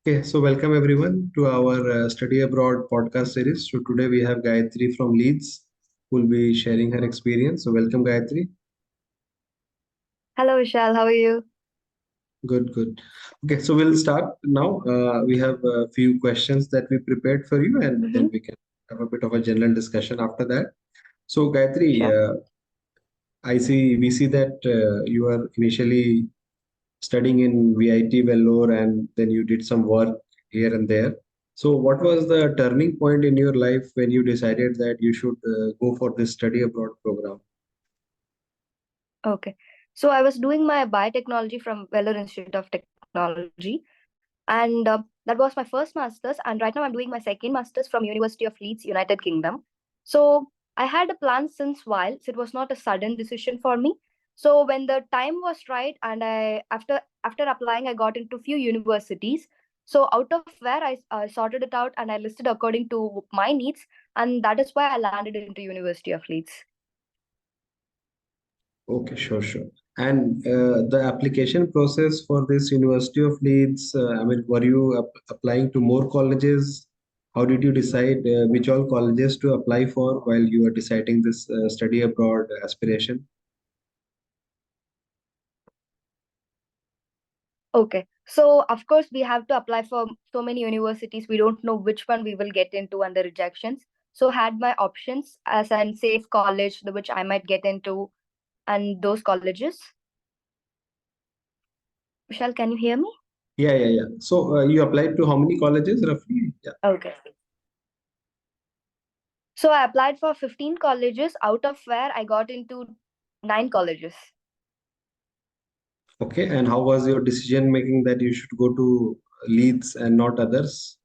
Okay, so welcome everyone to our Study Abroad podcast series. So today we have Gayathri from Leeds who will be sharing her experience. So welcome Gayathri. Hello, Vishal. How are you? Good, good. Okay, so we'll start now. We have a few questions that we prepared for you, and then Mm-hmm. we can have a bit of a general discussion after that. So Gayatri, Sure. we see that you are initially studying in VIT Vellore and then you did some work here and there. So, what was the turning point in your life when you decided that you should go for this study abroad program? Okay. So I was doing my biotechnology from Vellore Institute of Technology, and that was my first master's. And right now I'm doing my second master's from University of Leeds, United Kingdom. So I had a plan since while, so it was not a sudden decision for me. So when the time was right, and after applying, I got into few universities. So out of where I sorted it out and I listed according to my needs, and that is why I landed into University of Leeds. Okay, sure, sure. And the application process for this University of Leeds, I mean, were you applying to more colleges? How did you decide which all colleges to apply for while you were deciding this study abroad aspiration? Okay. So, of course, we have to apply for so many universities. We don't know which one we will get into and the rejections. So, had my options as an safe college, which I might get into, and those colleges. Vishal, can you hear me? Yeah, yeah, yeah. So you applied to how many colleges roughly? Yeah. Okay. So, I applied for 15 colleges, out of where I got into 9 colleges. Okay, and how was your decision making that you should go to Leeds and not others?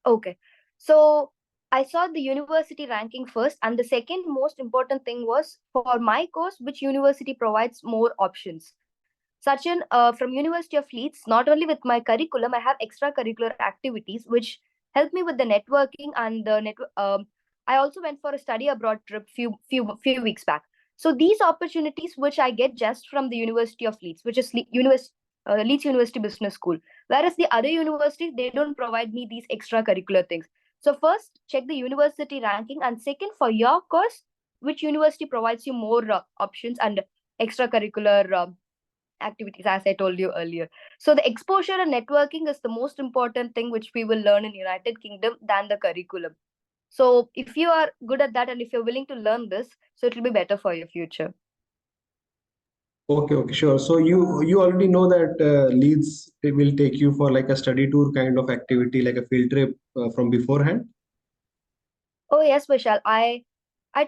Okay. So, I saw the university ranking first, and the second most important thing was for my course, which university provides more options. Sachin, from University of Leeds, not only with my curriculum, I have extracurricular activities which help me with the networking and the network. I also went for a study abroad trip few weeks back. So these opportunities which I get just from the University of Leeds, which is Leeds University Business School, whereas the other universities they don't provide me these extracurricular things. So first, check the university ranking, and second, for your course, which university provides you more options and extracurricular activities, as I told you earlier. So the exposure and networking is the most important thing which we will learn in United Kingdom than the curriculum. So if you are good at that and if you're willing to learn this, so it will be better for your future. Okay, okay, sure. So you already know that Leeds will take you for like a study tour kind of activity, like a field trip from beforehand. Oh yes, Vishal. I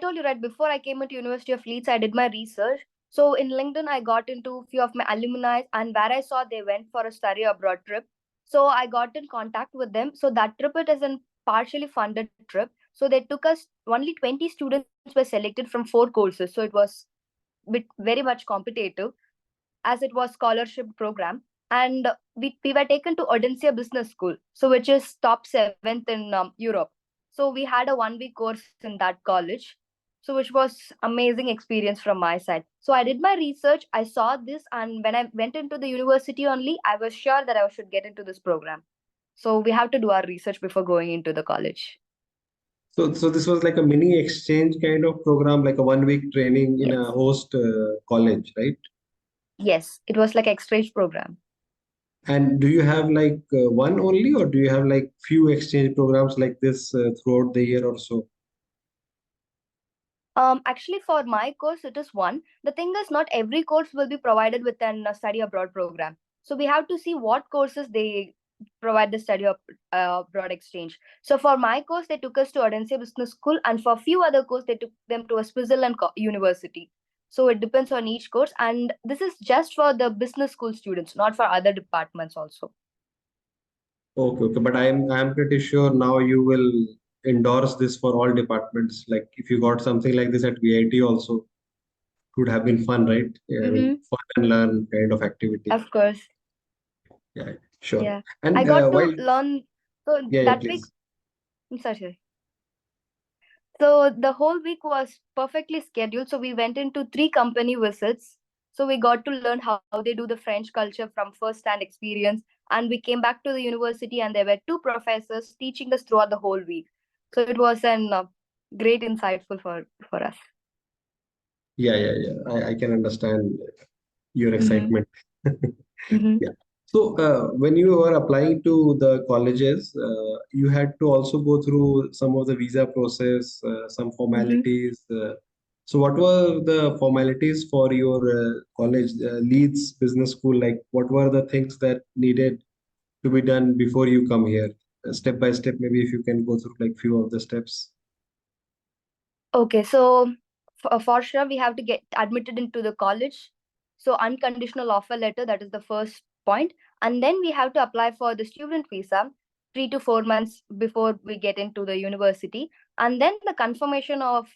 told you right before I came into University of Leeds, I did my research. So in LinkedIn, I got into few of my alumni, and where I saw they went for a study abroad trip. So I got in contact with them. So that trip it is a partially funded trip. So they took us only 20 students were selected from 4 courses. So it was very much competitive as it was scholarship program. And we were taken to Audencia Business School, so which is top seventh in Europe. So we had a 1 week course in that college, so which was amazing experience from my side. So I did my research, I saw this, and when I went into the university only, I was sure that I should get into this program. So we have to do our research before going into the college. So this was like a mini exchange kind of program, like a 1 week training in a Yes. host college, right? Yes, it was like exchange program. And do you have like one only, or do you have like few exchange programs like this throughout the year or so? Actually, for my course, it is one. The thing is, not every course will be provided with an study abroad program. So we have to see what courses they provide the abroad exchange. So for my course, they took us to Audencia Business School, and for few other courses, they took them to a Switzerland university. So it depends on each course, and this is just for the business school students, not for other departments also. Okay, okay. But I'm pretty sure now you will endorse this for all departments. Like if you got something like this at VIT also, it would have been fun, right? Yeah, I mean, Mm-hmm. fun and learn kind of activity. Of course, Yeah, sure. yeah. I And got to while learn. So yeah, yeah, that week, please. sorry. So the whole week was perfectly scheduled. So we went into 3 company visits. So we got to learn how they do the French culture from first-hand experience. And we came back to the university, and there were two professors teaching us throughout the whole week. So it was an great insightful for us. Yeah. I can understand your Mm-hmm. excitement. Mm-hmm. Yeah. So, when you were applying to the colleges, you had to also go through some of the visa process, some Mm-hmm. formalities. So, what were the formalities for your college, Leeds Business School? Like, what were the things that needed to be done before you come here? Step by step, maybe if you can go through like few of the steps. Okay, so for sure we have to get admitted into the college. So unconditional offer letter, that is the first point. And then we have to apply for the student visa 3 to 4 months before we get into the university. And then the confirmation of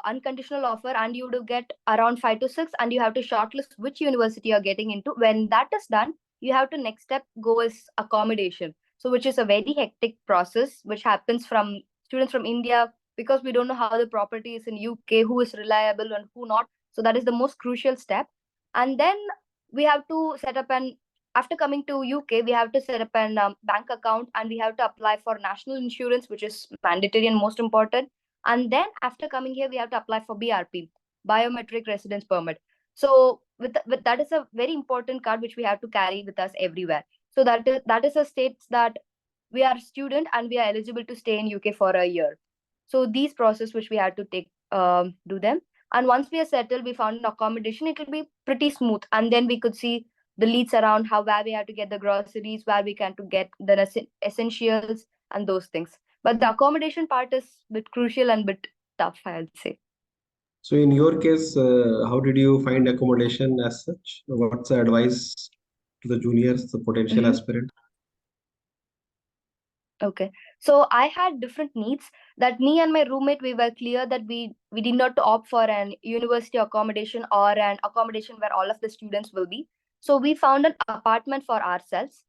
unconditional offer, and you do get around 5 to 6, and you have to shortlist which university you're getting into. When that is done, you have to next step go is accommodation. So which is a very hectic process which happens from students from India, because we don't know how the property is in UK, who is reliable and who not. So that is the most crucial step. And then we have to set up an, after coming to UK, we have to set up an bank account, and we have to apply for national insurance, which is mandatory and most important. And then after coming here, we have to apply for BRP, biometric residence permit. So with that is a very important card which we have to carry with us everywhere. So that is a states that we are student and we are eligible to stay in UK for a year. So these process which we had to take, do them. And once we are settled, we found an accommodation. It will be pretty smooth, and then we could see the leads around, how where we have to get the groceries, where we can to get the essentials and those things. But the accommodation part is bit crucial and bit tough, I'd say. So, in your case, how did you find accommodation as such? What's the advice to the juniors, the potential Hmm. aspirants? Okay. So I had different needs, that me and my roommate, we were clear that we did not opt for an university accommodation or an accommodation where all of the students will be. So we found an apartment for ourselves.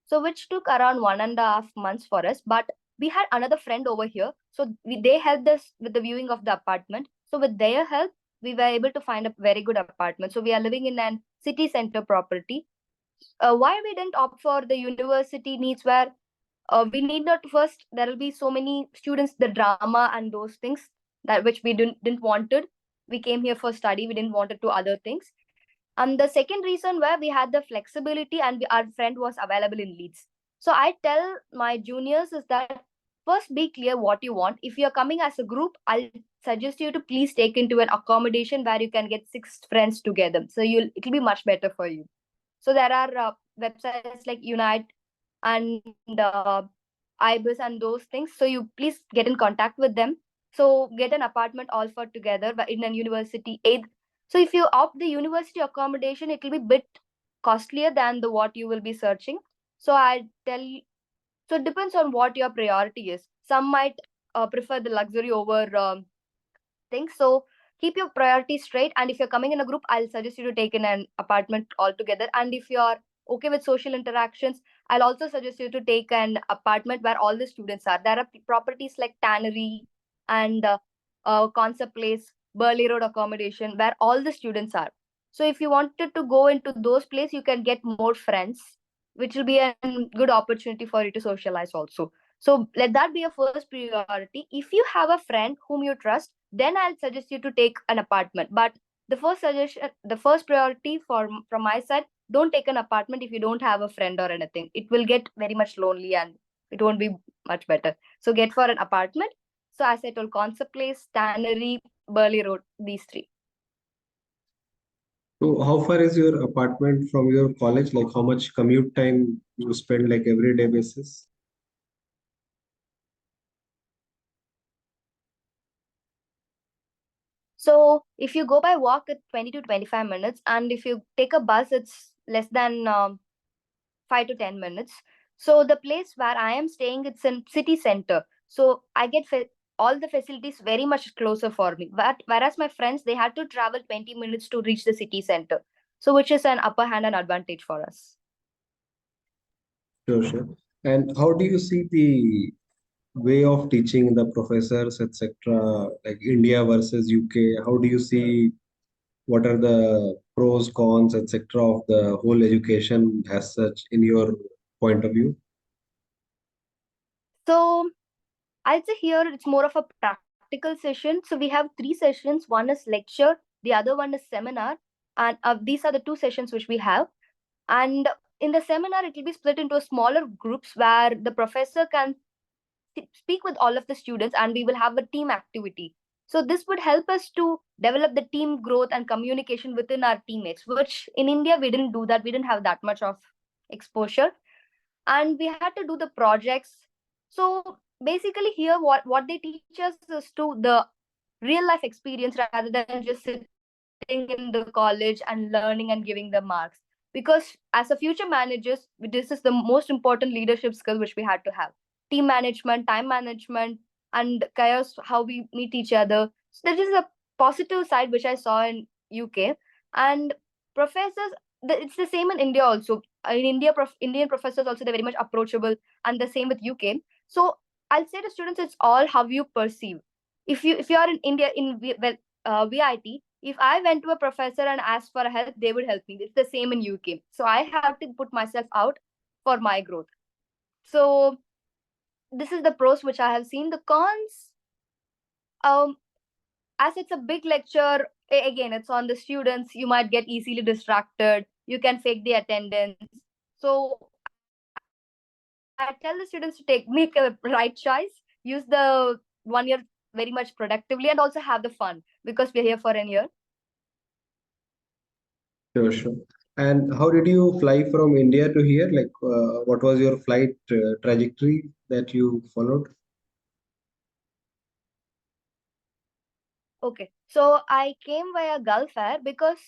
So which took around 1.5 months for us. But we had another friend over here. So they helped us with the viewing of the apartment. So with their help, we were able to find a very good apartment. So we are living in an city center property. Why we didn't opt for the university needs, where we need not, first there will be so many students, the drama and those things, that which we didn't wanted. We came here for study, we didn't want to do other things. And the second reason where we had the flexibility, and our friend was available in Leeds. So I tell my juniors is that first be clear what you want. If you're coming as a group, I'll suggest you to please take into an accommodation where you can get 6 friends together. So it'll be much better for you. So there are websites like Unite and IBIS and those things. So you please get in contact with them. So get an apartment all for together in a university aid. So if you opt the university accommodation, it will be bit costlier than the what you will be searching. So I tell you, so it depends on what your priority is. Some might prefer the luxury over things. So keep your priorities straight. And if you're coming in a group, I'll suggest you to take in an apartment altogether. And if you're okay with social interactions, I'll also suggest you to take an apartment where all the students are. There are properties like Tannery and Concept Place, Burley Road accommodation, where all the students are. So if you wanted to go into those places, you can get more friends, which will be a good opportunity for you to socialize also. So let that be a first priority. If you have a friend whom you trust, then I'll suggest you to take an apartment. But the first suggestion, the first priority from my side, don't take an apartment if you don't have a friend or anything. It will get very much lonely and it won't be much better. So get for an apartment. So as I told, Concept Place, Tannery, Burley Road, these three. So, how far is your apartment from your college? Like, how much commute time you spend, like everyday basis? So if you go by walk, it's 20 to 25 minutes. And if you take a bus, it's less than 5 to 10 minutes. So the place where I am staying, it's in city center. So I get all the facilities very much closer for me. But whereas my friends, they had to travel 20 minutes to reach the city center. So which is an upper hand and advantage for us. Sure. And how do you see the way of teaching, the professors, etc., like India versus UK? How do you see what are the pros, cons, etc. of the whole education as such in your point of view? So I'd say here it's more of a practical session. So we have three sessions. One is lecture, the other one is seminar, and these are the two sessions which we have. And in the seminar, it will be split into smaller groups where the professor can speak with all of the students, and we will have a team activity. So this would help us to develop the team growth and communication within our teammates, which in India we didn't do that. We didn't have that much of exposure, and we had to do the projects. So basically here what they teach us is to the real life experience rather than just sitting in the college and learning and giving the marks. Because as a future managers, this is the most important leadership skill which we had to have: team management, time management, and chaos, how we meet each other. So that is a positive side which I saw in UK. And professors, it's the same in India also. In India, Indian professors also, they're very much approachable, and the same with UK. So I'll say to students, it's all how you perceive. If you are in India in VIT, if I went to a professor and asked for help, they would help me. It's the same in UK. So I have to put myself out for my growth. So this is the pros which I have seen. The cons, um, as it's a big lecture, again, it's on the students. You might get easily distracted. You can fake the attendance. So I tell the students to make a right choice, use the 1 year very much productively, and also have the fun because we're here for a year. Sure, sure. And how did you fly from India to here? Like, what was your flight trajectory that you followed? Okay, so I came via Gulf Air because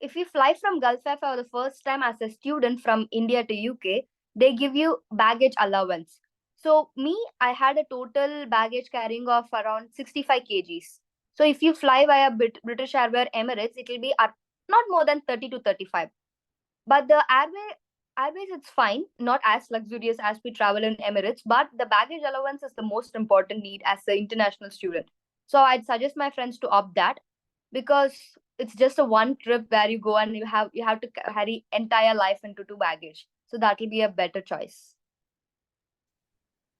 if you fly from Gulf Air for the first time as a student from India to UK, they give you baggage allowance. So me, I had a total baggage carrying of around 65 kgs. So if you fly via British Airways Emirates, it will be not more than 30 to 35. But the airways, it's fine, not as luxurious as we travel in Emirates, but the baggage allowance is the most important need as an international student. So I'd suggest my friends to opt that, because it's just a one trip where you go and you have to carry entire life into two baggage. So that will be a better choice.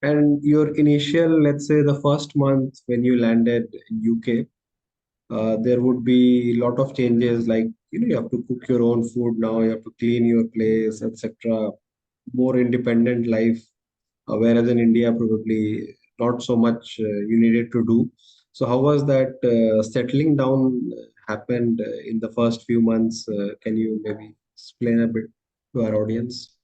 And your initial, let's say, the first month when you landed in UK, there would be a lot of changes, like you have to cook your own food now, you have to clean your place, etc. More independent life, whereas in India probably not so much you needed to do. So how was that settling down happened in the first few months? Can you maybe explain a bit to our audience?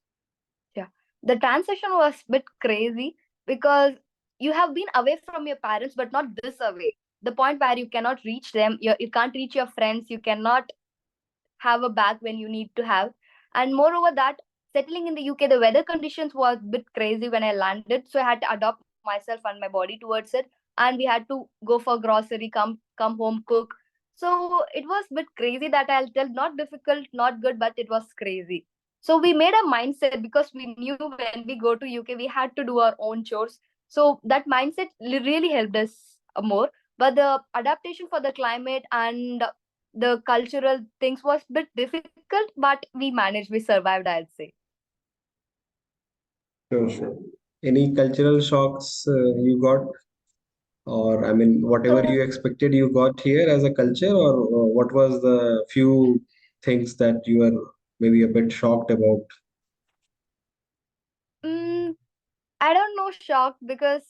Yeah. The transition was a bit crazy because you have been away from your parents, but not this away. The point where you cannot reach them, you can't reach your friends, you cannot have a bag when you need to have. And moreover, that settling in the UK, the weather conditions was a bit crazy when I landed. So I had to adopt myself and my body towards it. And we had to go for grocery, come home, cook. So it was a bit crazy, that I'll tell, not difficult, not good, but it was crazy. So we made a mindset because we knew when we go to UK, we had to do our own chores. So that mindset really helped us more. But the adaptation for the climate and the cultural things was a bit difficult, but we managed, we survived, I'd say. Sure, sure. Any cultural shocks you got, or I mean, whatever So you expected, you got here as a culture, or what was the few things that you were maybe a bit shocked about? mm, I don't know, shocked, because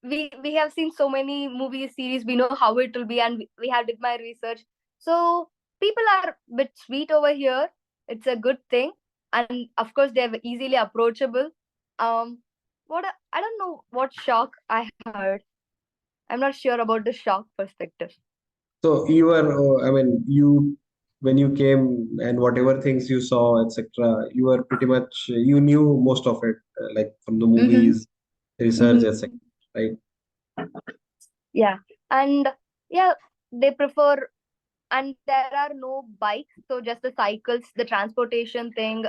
we have seen so many movie series, we know how it will be, and we have did my research. So people are a bit sweet over here. It's a good thing. And of course they're easily approachable. I don't know what shock I heard. I'm not sure about the shock perspective. So you were, I mean, you when you came and whatever things you saw, etc., you were pretty much you knew most of it, like from the Mm-hmm. movies, research, Mm-hmm. etc. Right? Yeah. And yeah, they prefer, and there are no bikes, so just the cycles, the transportation thing.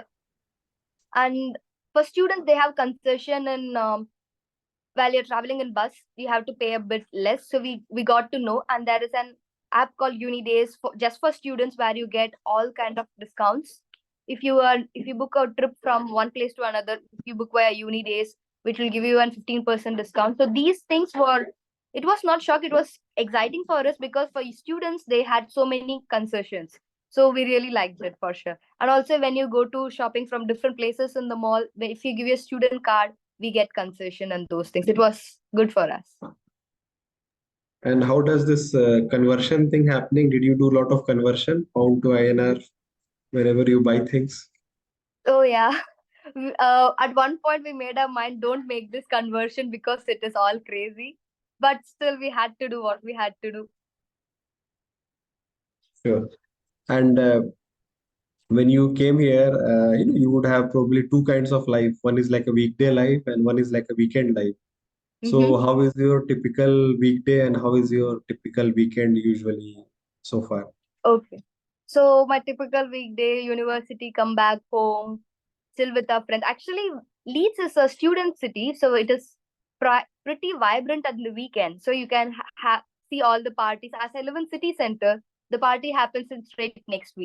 And for students, they have concession in, while you're traveling in bus, you have to pay a bit less. So we got to know, and there is an app called Uni Days for just for students, where you get all kind of discounts. If you book a trip from one place to another, if you book via Uni Days, which will give you a 15% discount. So these things were, it was not shock, it was exciting for us, because for students they had so many concessions. So we really liked it for sure. And also when you go to shopping from different places in the mall, if you give your student card, we get concession and those things. It was good for us. And how does this conversion thing happening? Did you do a lot of conversion, pound to INR, wherever you buy things? Oh yeah. At one point we made our mind, don't make this conversion because it is all crazy. But still we had to do what we had to do. Sure. And when you came here, you would have probably two kinds of life. One is like a weekday life, and one is like a weekend life. So, Mm-hmm. how is your typical weekday and how is your typical weekend usually so far? Okay. So my typical weekday, university, come back home, chill with our friends. Actually, Leeds is a student city, so it is pretty vibrant at the weekend. So you can see all the parties. As I live in city center, the party happens in straight next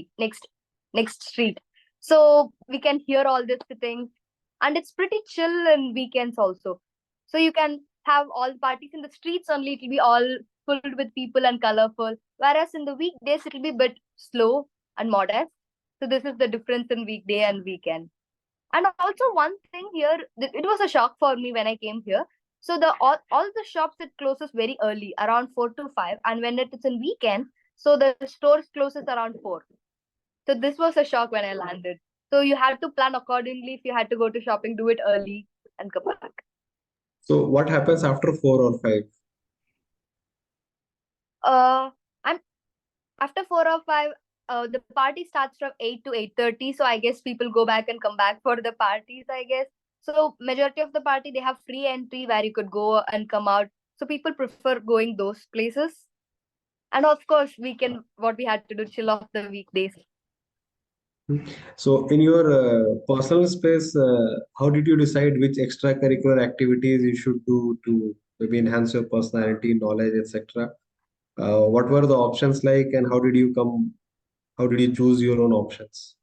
street. So we can hear all this thing, and it's pretty chill in weekends also. So you can have all parties in the streets only. It will be all filled with people and colorful. Whereas in the weekdays, it will be a bit slow and modest. So this is the difference in weekday and weekend. And also one thing here, it was a shock for me when I came here. So the all the shops, it closes very early, around 4 to 5, and when it is in weekend, so the stores closes around 4. So this was a shock when I landed. So you had to plan accordingly. If you had to go to shopping, do it early and come back. So, what happens after 4 or 5? Uh, I'm after 4 or 5. The party starts from 8 to 8:30. So I guess people go back and come back for the parties, I guess. So majority of the party, they have free entry where you could go and come out. So people prefer going those places. And of course, what we had to do, chill off the weekdays. So, in your personal space, how did you decide which extracurricular activities you should do to maybe enhance your personality, knowledge, etc.? What were the options like, and how did you come? How did you choose your own options?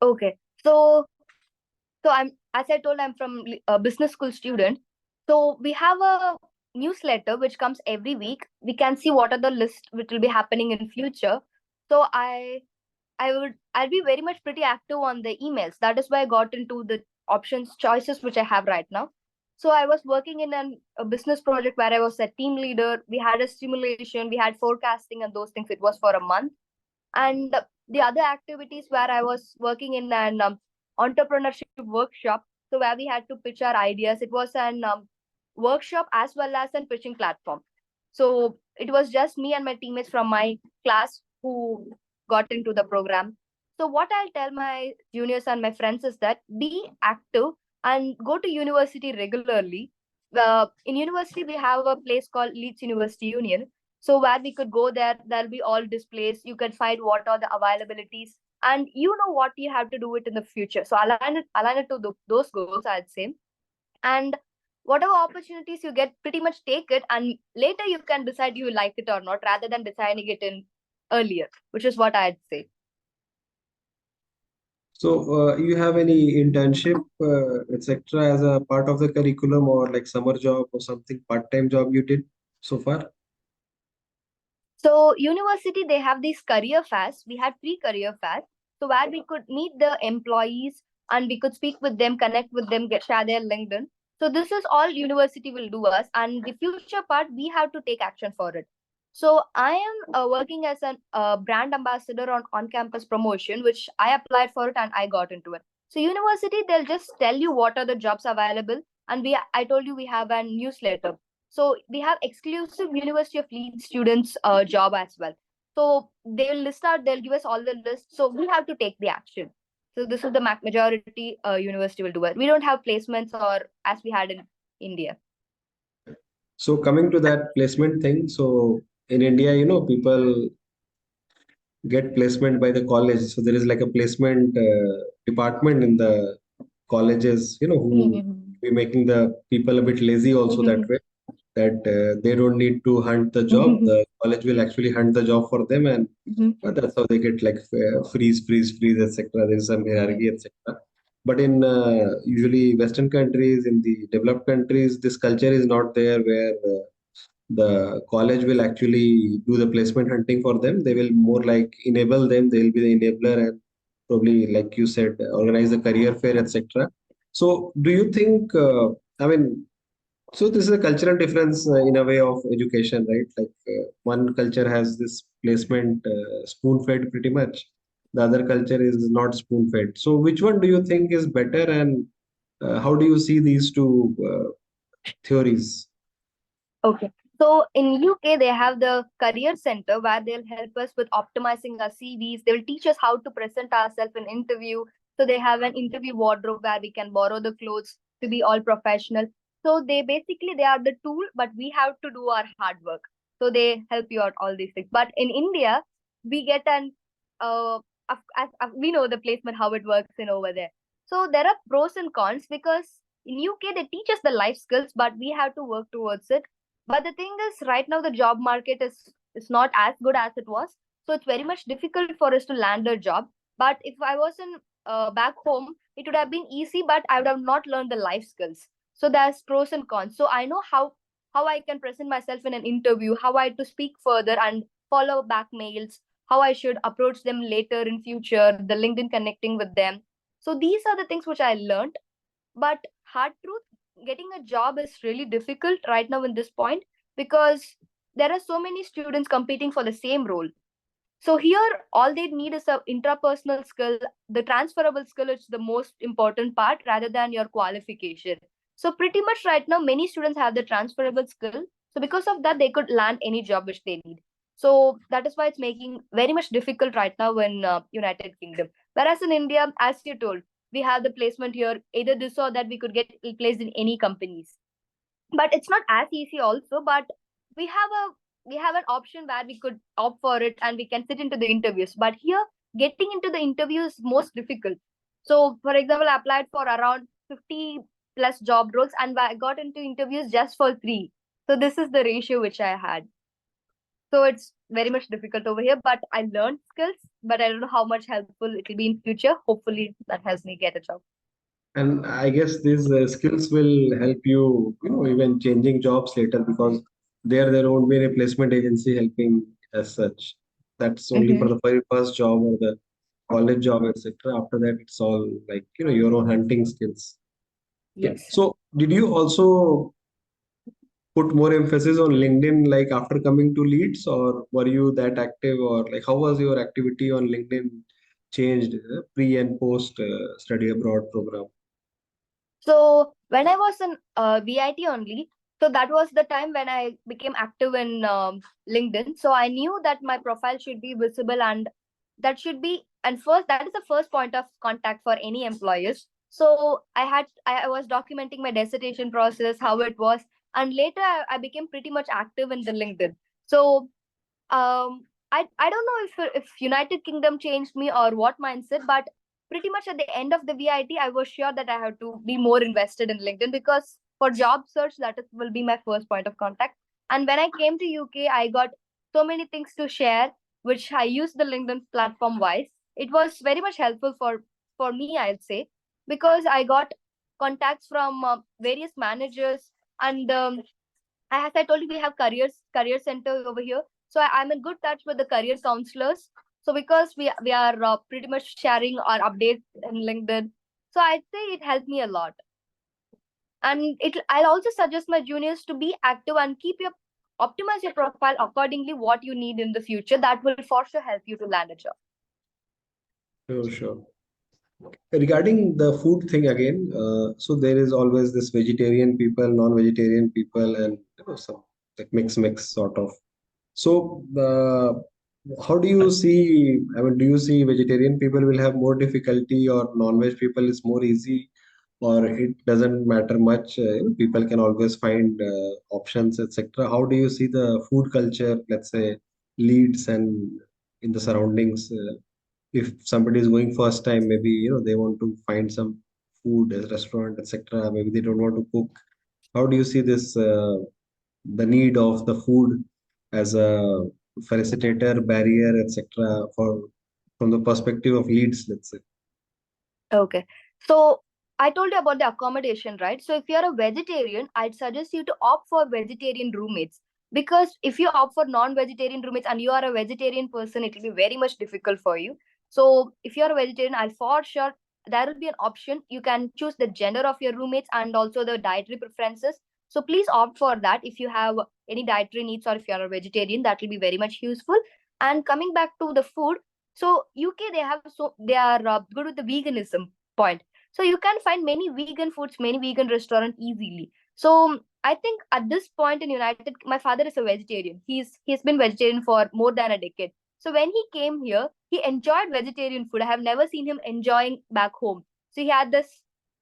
Okay. So as I told, I'm from a business school student. So we have a newsletter which comes every week. We can see what are the list which will be happening in future. So I'll be very much pretty active on the emails. That is why I got into the options choices which I have right now. So I was working in a business project where I was a team leader. We had a simulation, we had forecasting and those things. It was for a month. And the other activities where I was working in an entrepreneurship workshop, so where we had to pitch our ideas. It was an workshop as well as a pitching platform. So it was just me and my teammates from my class who got into the program. So what I'll tell my juniors and my friends is that be active and go to university regularly. In university we have a place called Leeds University Union, so where we could go there, there'll be all displays. You can find what are the availabilities, and you know what you have to do it in the future. So align it to those goals, I'd say. And whatever opportunities you get, pretty much take it, and later you can decide you like it or not, rather than deciding it in earlier, which is what I'd say. So, you have any internship, etc., as a part of the curriculum, or like summer job or something part-time job you did so far? So university, they have these career fairs. We had three career fairs. So where we could meet the employees and we could speak with them, connect with them, share their LinkedIn. So this is all university will do us. And the future part, we have to take action for it. So I am working as a brand ambassador on campus promotion, which I applied for it and I got into it. So university, they'll just tell you what are the jobs available. And I told you we have a newsletter, so we have exclusive University of Leeds students job as well. So they'll list out, they'll give us all the list. So we have to take the action. So this is the majority university will do it. We don't have placements or as we had in India. So, coming to that placement thing, so in India, people get placement by the college. So there is like a placement department in the colleges, who Mhm. be making the people a bit lazy also that way. that they don't need to hunt the job. The college will actually hunt the job for them, and that's how they get like freeze, etc. There is some hierarchy, etc. But in usually Western countries, in the developed countries, this culture is not there where the college will actually do the placement hunting for them. They will more like enable them. They will be the enabler and probably, like you said, organize the career fair, etc. So, do you think? I mean, so this is a cultural difference in a way of education, right? Like one culture has this placement spoon-fed pretty much. The other culture is not spoon-fed. So which one do you think is better, and how do you see these two theories? Okay. So in UK, they have the career center where they'll help us with optimizing our CVs. They will teach us how to present ourselves in interview. So they have an interview wardrobe where we can borrow the clothes to be all professional. So they are the tool, but we have to do our hard work. So they help you out all these things. But in India, we get we know the placement how it works in over there. So there are pros and cons because in UK they teach us the life skills, but we have to work towards it. But the thing is, right now the job market is not as good as it was, so it's very much difficult for us to land a job. But if I was in back home, it would have been easy, but I would have not learned the life skills. So there's pros and cons. So I know how I can present myself in an interview, how I to speak further and follow back mails, how I should approach them later in future, the LinkedIn connecting with them. So these are the things which I learned. But hard truth, getting a job is really difficult right now in this point because there are so many students competing for the same role. So here, all they need is a intrapersonal skill. The transferable skill is the most important part rather than your qualification. So pretty much right now, many students have the transferable skill. So because of that, they could land any job which they need. So that is why it's making very much difficult right now in United Kingdom. Whereas in India, as you told, we have the placement here. Either this or that, we could get placed in any companies. But it's not as easy also. But we have a we have an option where we could opt for it and we can sit into the interviews. But here, getting into the interview is most difficult. So, for example, I applied for around 50 plus job roles and I got into interviews just for three. So, this is the ratio which I had. So, it's very much difficult over here, but I learned skills, but I don't know how much helpful it will be in future. Hopefully, that helps me get a job. And I guess these skills will help you, even changing jobs later because there won't be any placement agency helping as such. That's only for Mm-hmm. the very first job or the college job, etc. After that, it's all like, your own hunting skills. Yeah. Yes. So did you also put more emphasis on LinkedIn like after coming to Leeds, or were you that active, or like how was your activity on LinkedIn changed pre and post study abroad program? So when I was in VIT only, so that was the time when I became active in LinkedIn. So I knew that my profile should be visible and that should be, and first, that is the first point of contact for any employers. So I was documenting my dissertation process, how it was, and later I became pretty much active in the LinkedIn. So I don't know if United Kingdom changed me or what mindset, but pretty much at the end of the VIT, I was sure that I have to be more invested in LinkedIn because for job search, will be my first point of contact. And when I came to UK, I got so many things to share, which I used the LinkedIn platform wise. It was very much helpful for me, I'd say, because I got contacts from various managers and as I told you, we have career center over here. So I'm in good touch with the career counselors. So because we are pretty much sharing our updates in LinkedIn, so I'd say it helped me a lot. And I'll also suggest my juniors to be active and optimize your profile accordingly what you need in the future. That will for sure help you to land a job. Sure, sure. Regarding the food thing again, so there is always this vegetarian people, non-vegetarian people, and some like mix sort of. So, how do you see? I mean, do you see vegetarian people will have more difficulty, or non-veg people is more easy, or it doesn't matter much? People can always find options, etc. How do you see the food culture, let's say, Leeds and in the surroundings? If somebody is going first time, maybe they want to find some food as restaurant, etc. Maybe they don't want to cook. How do you see this? the need of the food as a facilitator, barrier, etc. for from the perspective of Leeds, let's say. Okay. So I told you about the accommodation, right? So if you're a vegetarian, I'd suggest you to opt for vegetarian roommates. Because if you opt for non-vegetarian roommates and you are a vegetarian person, it will be very much difficult for you. So if you're a vegetarian, I'll for sure there will be an option. You can choose the gender of your roommates and also the dietary preferences. So please opt for that if you have any dietary needs or if you're a vegetarian, that will be very much useful. And coming back to the food, so UK they are good with the veganism point. So you can find many vegan foods, many vegan restaurants easily. So I think at this point in United, my father is a vegetarian. He's been vegetarian for more than a decade. So when he came here, he enjoyed vegetarian food. I have never seen him enjoying back home. So he had this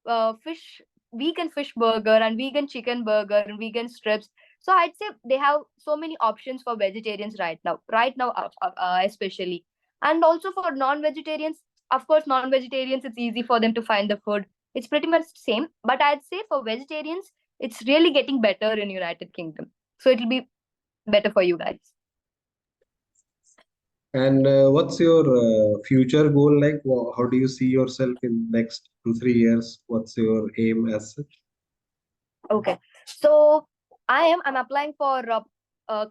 vegan fish burger and vegan chicken burger and vegan strips. So I'd say they have so many options for vegetarians right now, especially. And also for non-vegetarians, of course, non-vegetarians, it's easy for them to find the food. It's pretty much same. But I'd say for vegetarians, it's really getting better in United Kingdom. So it'll be better for you guys. And what's your future goal like? How do you see yourself in next 2 3 years? What's your aim as such? Okay. So I'm applying for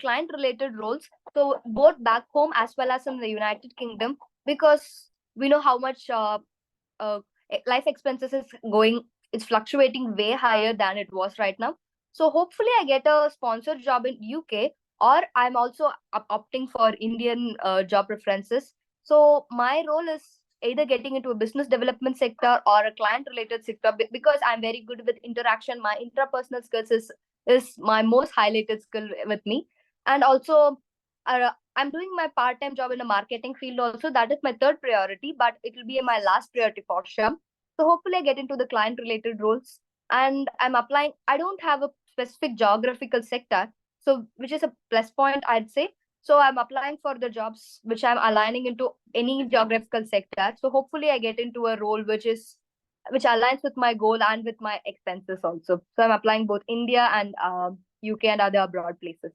client related roles. So both back home as well as in the United Kingdom, because we know how much uh, life expenses is going, it's fluctuating way higher than it was right now. So hopefully I get a sponsored job in UK, or I'm also opting for Indian job preferences. So my role is either getting into a business development sector or a client related sector, because I'm very good with interaction. My interpersonal skills is my most highlighted skill with me. And also I'm doing my part-time job in the marketing field also. That is my third priority, but it will be my last priority for sure. So hopefully I get into the client related roles. And I'm applying. I don't have a specific geographical sector, so which is a plus point, I'd say. So I'm applying for the jobs which I'm aligning into any geographical sector. So hopefully I get into a role which aligns with my goal and with my expenses also. So I'm applying both India and UK and other abroad places.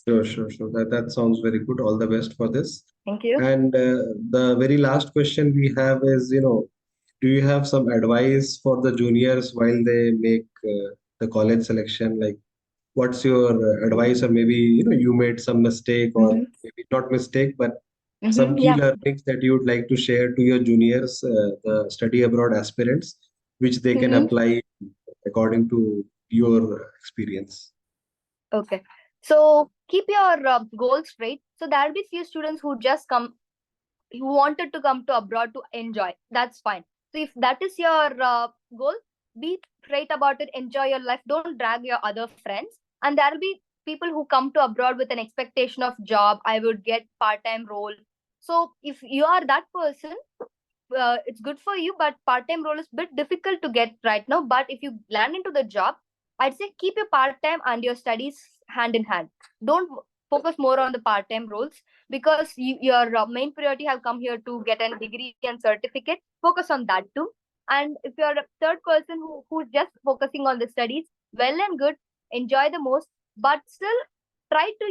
Sure, sure, sure. That sounds very good. All the best for this. Thank you. And the very last question we have is, do you have some advice for the juniors while they make the college selection? Like, what's your advice? Or maybe, you made some mistake, or Mm-hmm. maybe not mistake, but some Mm-hmm. key Yeah. learnings that you would like to share to your juniors, the study abroad aspirants, which they can Mm-hmm. apply according to your experience. Okay. So keep your goals straight. So there'll be few students who wanted to come to abroad to enjoy. That's fine. So if that is your goal, be straight about it. Enjoy your life. Don't drag your other friends. And there'll be people who come to abroad with an expectation of job. I would get part-time role. So if you are that person, it's good for you, but part-time role is bit difficult to get right now. But if you land into the job, I'd say keep your part-time and your studies hand in hand. Don't focus more on the part-time roles, because your main priority have come here to get a degree and certificate. Focus on that too. And if you're a third person who's just focusing on the studies, well and good, enjoy the most, but still try to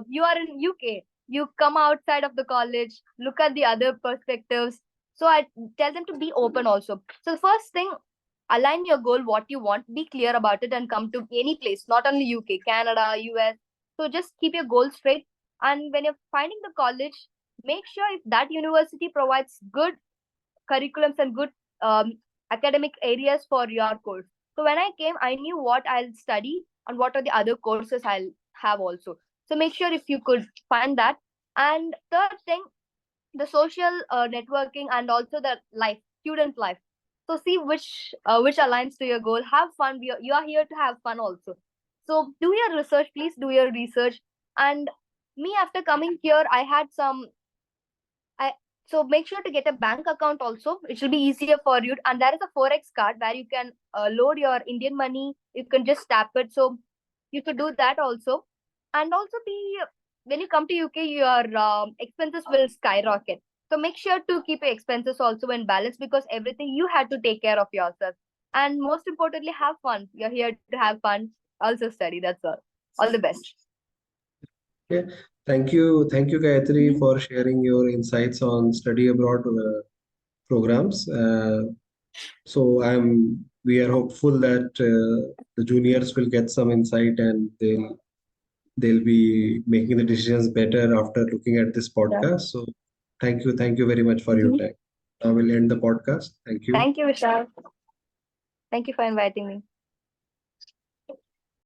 you are in UK, you come outside of the college, look at the other perspectives. So I tell them to be open also. So the first thing, align your goal, what you want, be clear about it, and come to any place, not only UK, Canada, US. So just keep your goals straight. And when you're finding the college, make sure if that university provides good curriculums and good academic areas for your course. So when I came, I knew what I'll study and what are the other courses I'll have also. So make sure if you could find that. And third thing, the social networking and also the life, student life. So see which aligns to your goal. Have fun. You are here to have fun also. So do your research, please do your research. And me, after coming here, I had some I so make sure to get a bank account also. It will be easier for you. And there is a forex card where you can load your Indian money. You can just tap it. So you could do that also. And also be when you come to UK, your expenses will skyrocket. So make sure to keep your expenses also in balance, because everything you had to take care of yourself. And most importantly, have fun. You're here to have fun. also study. That's all. All the best. Okay. Thank you, Gayatri, for sharing your insights on study abroad programs. So we are hopeful that the juniors will get some insight and they'll be making the decisions better after looking at this Yeah. podcast. So thank you very much for your time. Now we'll end the podcast. Thank you. Thank you, Vishal. Thank you for inviting me.